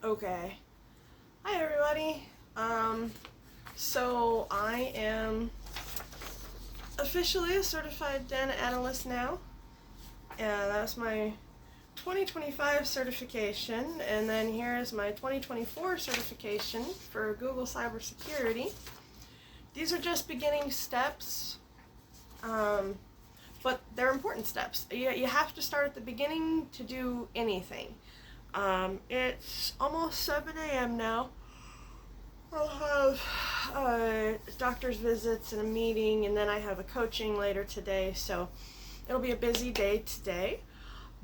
Okay. Hi everybody. So I am officially a certified data analyst now. That's my 2025 certification, and then here is my 2024 certification for Google Cybersecurity. These are just beginning steps, but they're important steps. You have to start at the beginning to do anything. It's almost 7 a.m. now. I'll have doctor's visits and a meeting, and then I have a coaching later today, so it'll be a busy day today,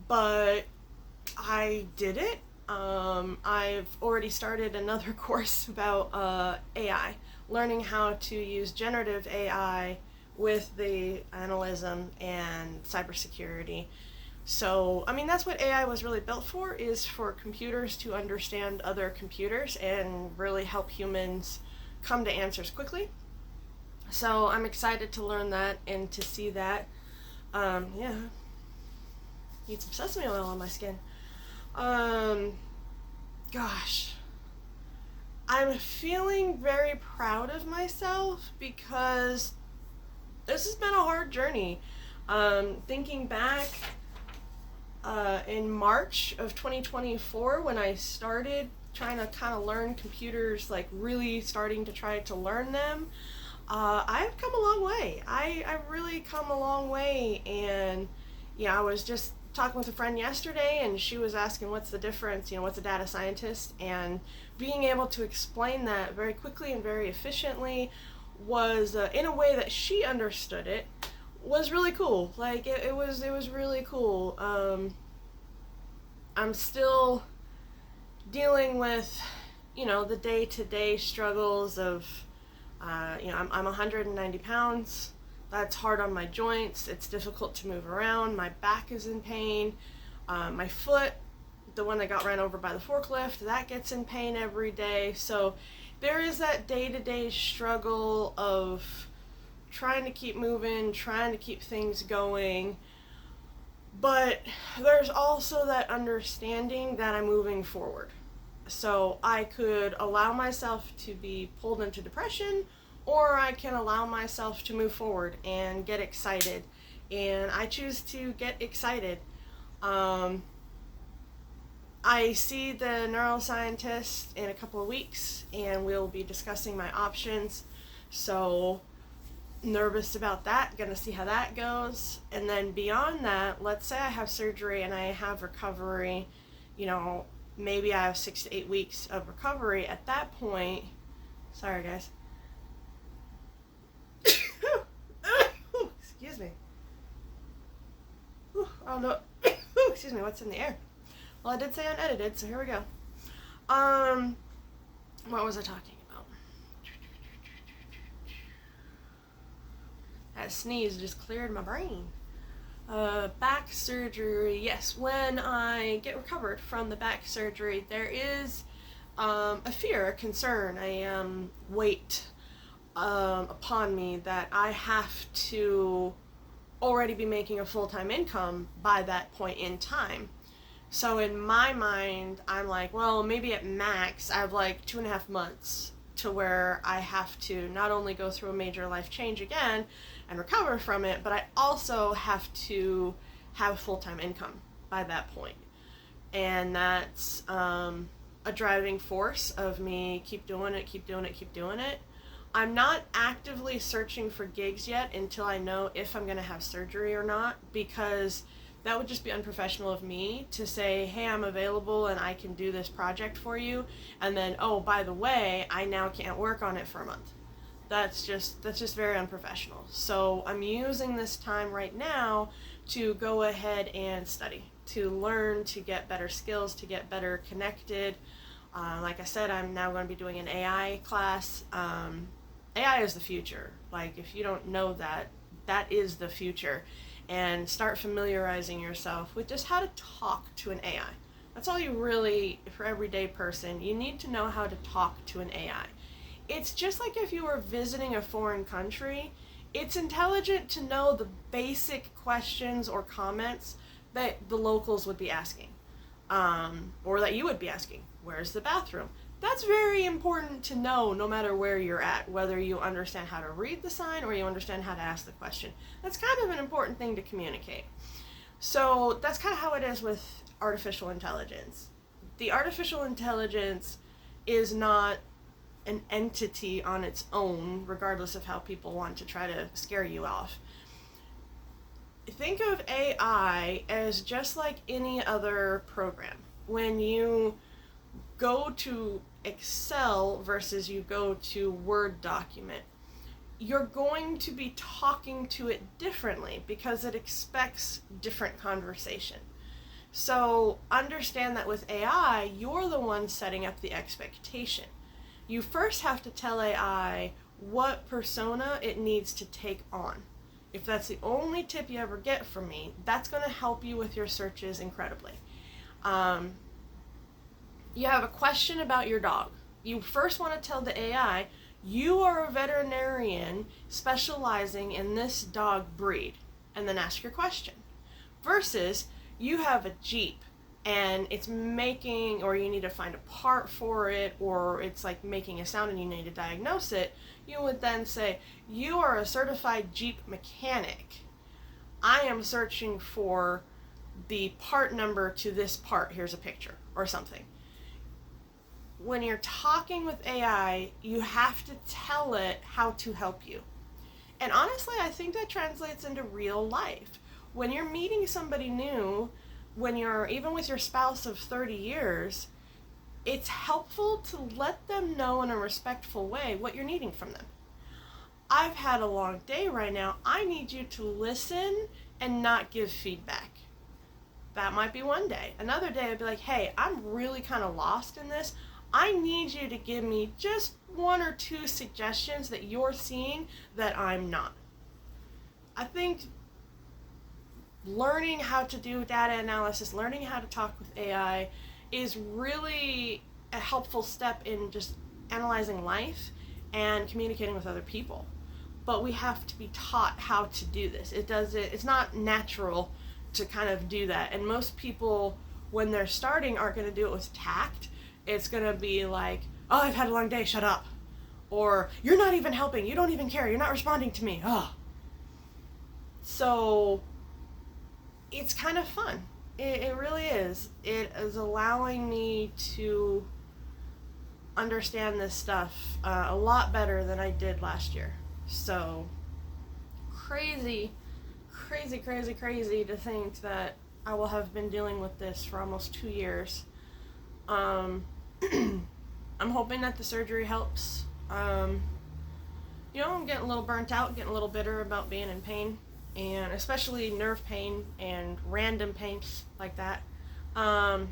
but I did it. I've already started another course about AI, learning how to use generative AI with the analysm and cybersecurity. So, I mean, that's what AI was really built for, is for computers to understand other computers and really help humans come to answers quickly. So I'm excited to learn that and to see that. Yeah, need some sesame oil on my skin. Gosh, I'm feeling very proud of myself because this has been a hard journey. Thinking back, in March of 2024, when I started trying to kind of learn computers, like really starting to try to learn them, I've come a long way. I've really come a long way, and yeah, I was just talking with a friend yesterday, and she was asking what's the difference, what's a data scientist, and being able to explain that very quickly and very efficiently was, in a way that she understood it, was really cool. Like it was really cool. I'm still dealing with, the day-to-day struggles of, I'm 190 pounds. That's hard on my joints. It's difficult to move around. My back is in pain. My foot, the one that got ran over by the forklift, that gets in pain every day. So there is that day-to-day struggle of trying to keep moving, trying to keep things going, but there's also that understanding that I'm moving forward. So I could allow myself to be pulled into depression, or I can allow myself to move forward and get excited, and I choose to get excited. I see the neuroscientist in a couple of weeks, and we'll be discussing my options, so nervous about that, gonna see how that goes. And then beyond that, let's say I have surgery and I have recovery, maybe I have 6 to 8 weeks of recovery. At that point, sorry guys, excuse me, oh no, excuse me, what's in the air? Well, I did say unedited, so here we go. What was I talking about? That sneeze just cleared my brain. Back surgery. Yes, when I get recovered from the back surgery, there is a fear, a concern, a weight upon me that I have to already be making a full-time income by that point in time. So in my mind, I'm like, well, maybe at max, I have like 2.5 months to where I have to not only go through a major life change again and recover from it, but I also have to have full-time income by that point. And that's a driving force of me keep doing it. I'm not actively searching for gigs yet until I know if I'm going to have surgery or not, because that would just be unprofessional of me to say, hey, I'm available and I can do this project for you, and then, oh, by the way, I now can't work on it for a month. That's just very unprofessional. So I'm using this time right now to go ahead and study, to learn, to get better skills, to get better connected. Like I said, I'm now going to be doing an AI class. AI is the future. Like, if you don't know that, that is the future. And start familiarizing yourself with just how to talk to an AI. That's all you really, for everyday person, you need to know how to talk to an AI. It's just like if you were visiting a foreign country, it's intelligent to know the basic questions or comments that the locals would be asking. or that you would be asking, where's the bathroom? That's very important to know no matter where you're at, whether you understand how to read the sign or you understand how to ask the question. That's kind of an important thing to communicate. So that's kind of how it is with artificial intelligence. The artificial intelligence is not an entity on its own, regardless of how people want to try to scare you off. Think of AI as just like any other program. When you go to Excel versus you go to Word document, you're going to be talking to it differently because it expects different conversation. So understand that with AI, you're the one setting up the expectation. You first have to tell AI what persona it needs to take on. If that's the only tip you ever get from me, that's going to help you with your searches incredibly. You have a question about your dog. You first want to tell the AI, you are a veterinarian specializing in this dog breed, and then ask your question. Versus, you have a Jeep and it's making, or you need to find a part for it, or it's like making a sound and you need to diagnose it, you would then say, you are a certified Jeep mechanic. I am searching for the part number to this part. Here's a picture, or something. When you're talking with AI, you have to tell it how to help you. And honestly, I think that translates into real life. When you're meeting somebody new, when you're even with your spouse of 30 years, it's helpful to let them know in a respectful way what you're needing from them. I've had a long day right now. I need you to listen and not give feedback. That might be one day. Another day I'd be like, hey, I'm really kind of lost in this. I need you to give me just 1 or 2 suggestions that you're seeing that I'm not. I think learning how to do data analysis, learning how to talk with AI is really a helpful step in just analyzing life and communicating with other people. But we have to be taught how to do this. It's not natural to kind of do that. And most people, when they're starting, aren't going to do it with tact. It's going to be like, oh, I've had a long day, shut up. Or, you're not even helping, you don't even care, you're not responding to me. Oh. So, it's kind of fun. It really is. It is allowing me to understand this stuff a lot better than I did last year. So, crazy to think that I will have been dealing with this for almost 2 years. I'm hoping that the surgery helps. I'm getting a little burnt out, getting a little bitter about being in pain, and especially nerve pain and random pains like that. Fucking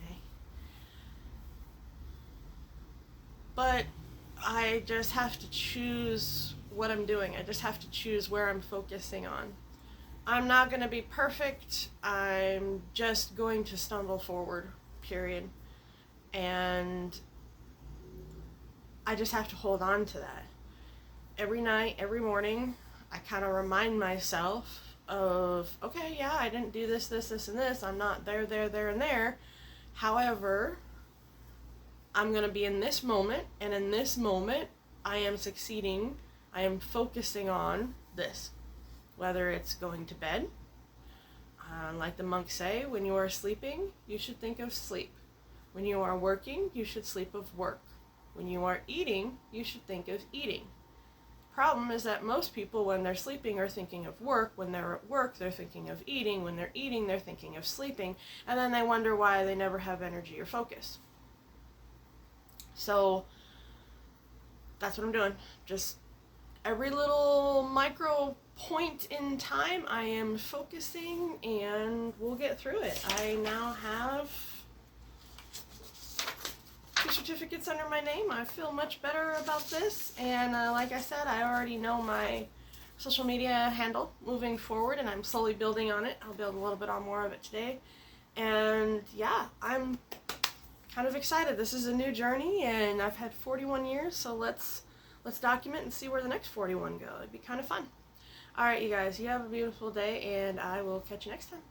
A. But I just have to choose what I'm doing. I just have to choose where I'm focusing on. I'm not going to be perfect. I'm just going to stumble forward, period. And I just have to hold on to that. Every night, every morning, I kind of remind myself of, okay, yeah, I didn't do this, and this. I'm not there, and there. However, I'm going to be in this moment, and in this moment, I am succeeding. I am focusing on this. Whether it's going to bed, like the monks say, when you are sleeping, you should think of sleep. When you are working, you should sleep of work. When you are eating, you should think of eating. The problem is that most people, when they're sleeping, are thinking of work. When they're at work, they're thinking of eating. When they're eating, they're thinking of sleeping. And then they wonder why they never have energy or focus. So, that's what I'm doing. Just every little micro point in time, I am focusing, and we'll get through it. I now have 2 certificates under my name. I feel much better about this, and like I said, I already know my social media handle moving forward, and I'm slowly building on it. I'll build a little bit on more of it today, and yeah, I'm kind of excited. This is a new journey, and I've had 41 years, so let's document and see where the next 41 go. It'd be kind of fun. Alright, you guys, you have a beautiful day, and I will catch you next time.